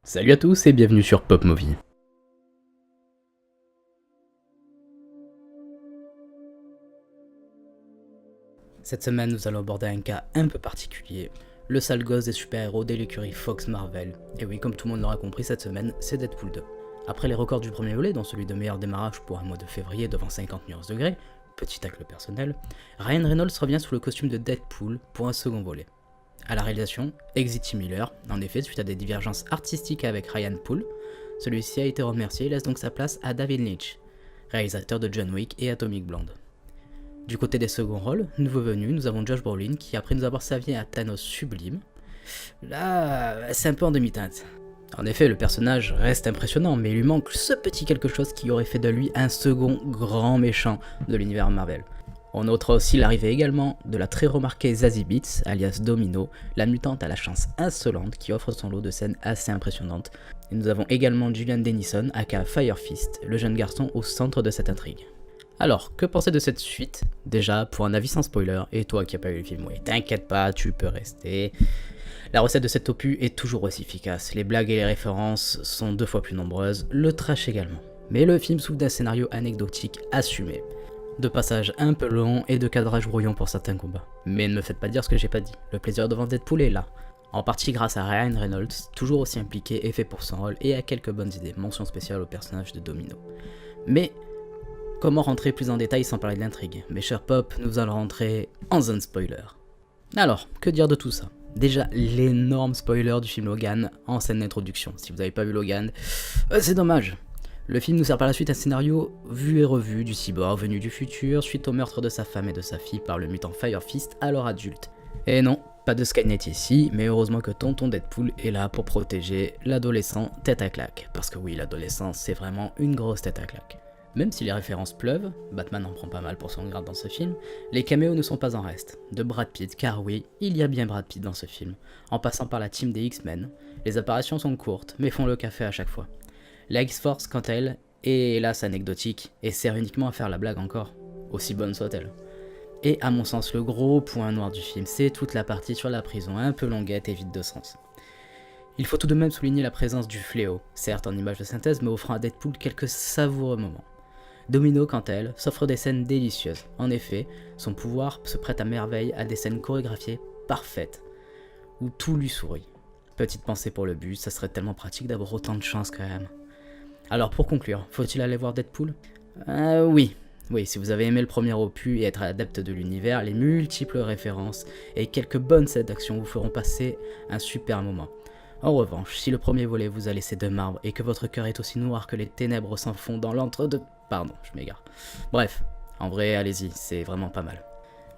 Salut à tous et bienvenue sur Pop Movie. Cette semaine, nous allons aborder un cas un peu particulier, le sale gosse des super-héros de l'écurie Fox Marvel. Et oui, comme tout le monde l'aura compris, cette semaine, c'est Deadpool 2. Après les records du premier volet, dont celui de meilleur démarrage pour un mois de février devant 50 nuances degrés, petit tacle personnel, Ryan Reynolds revient sous le costume de Deadpool pour un second volet. À la réalisation, Exit Tim Miller. En effet, suite à des divergences artistiques avec Ryan Poole, celui-ci a été remercié et laisse donc sa place à David Leitch, réalisateur de John Wick et Atomic Blonde. Du côté des seconds rôles, nouveau venu, nous avons Josh Brolin qui, après nous avoir servi à Thanos sublime, là, c'est un peu en demi-teinte. En effet, le personnage reste impressionnant, mais il lui manque ce petit quelque chose qui aurait fait de lui un second grand méchant de l'univers Marvel. On notera aussi l'arrivée également de la très remarquée Zazie Beetz, alias Domino, la mutante à la chance insolente qui offre son lot de scènes assez impressionnantes. Et nous avons également Julian Dennison, aka Fire Fist, le jeune garçon au centre de cette intrigue. Alors, que penser de cette suite? Déjà, pour un avis sans spoiler, et toi qui n'as pas vu le film, oui, t'inquiète pas, tu peux rester. La recette de cet opus est toujours aussi efficace, les blagues et les références sont 2 fois plus nombreuses, le trash également. Mais le film souffre d'un scénario anecdotique assumé, de passages un peu longs et de cadrage brouillon pour certains combats. Mais ne me faites pas dire ce que j'ai pas dit, le plaisir devant Deadpool est là. En partie grâce à Ryan Reynolds, toujours aussi impliqué et fait pour son rôle, et à quelques bonnes idées, mention spéciale au personnage de Domino. Mais comment rentrer plus en détail sans parler de l'intrigue? Mes chers pop, nous allons rentrer en zone spoiler. Alors, que dire de tout ça? Déjà, l'énorme spoiler du film Logan en scène d'introduction. Si vous n'avez pas vu Logan, c'est dommage. Le film nous sert par la suite un scénario vu et revu du cyborg venu du futur suite au meurtre de sa femme et de sa fille par le mutant Fire Fist alors adulte. Et non, pas de Skynet ici, mais heureusement que tonton Deadpool est là pour protéger l'adolescent tête à claque. Parce que oui, l'adolescent c'est vraiment une grosse tête à claque. Même si les références pleuvent, Batman en prend pas mal pour son grade dans ce film, les caméos ne sont pas en reste. De Brad Pitt, car oui, il y a bien Brad Pitt dans ce film. En passant par la team des X-Men, les apparitions sont courtes, mais font le café à chaque fois. La X-Force, quant à elle, est hélas anecdotique et sert uniquement à faire la blague encore, aussi bonne soit-elle. Et à mon sens, le gros point noir du film, c'est toute la partie sur la prison, un peu longuette et vide de sens. Il faut tout de même souligner la présence du fléau, certes en image de synthèse, mais offrant à Deadpool quelques savoureux moments. Domino, quant à elle, s'offre des scènes délicieuses. En effet, son pouvoir se prête à merveille à des scènes chorégraphiées parfaites, où tout lui sourit. Petite pensée pour le but, ça serait tellement pratique d'avoir autant de chance quand même. Alors pour conclure, faut-il aller voir Deadpool? Oui, si vous avez aimé le premier opus et être adepte de l'univers, les multiples références et quelques bonnes scènes d'action vous feront passer un super moment. En revanche, si le premier volet vous a laissé de marbre et que votre cœur est aussi noir que les ténèbres s'en font dans l'entre-deux... Pardon, je m'égare. Bref, en vrai, allez-y, c'est vraiment pas mal.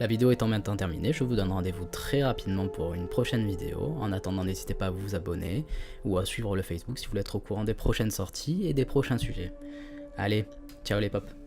La vidéo étant maintenant terminée, je vous donne rendez-vous très rapidement pour une prochaine vidéo. En attendant, n'hésitez pas à vous abonner ou à suivre le Facebook si vous voulez être au courant des prochaines sorties et des prochains sujets. Allez, ciao les pops!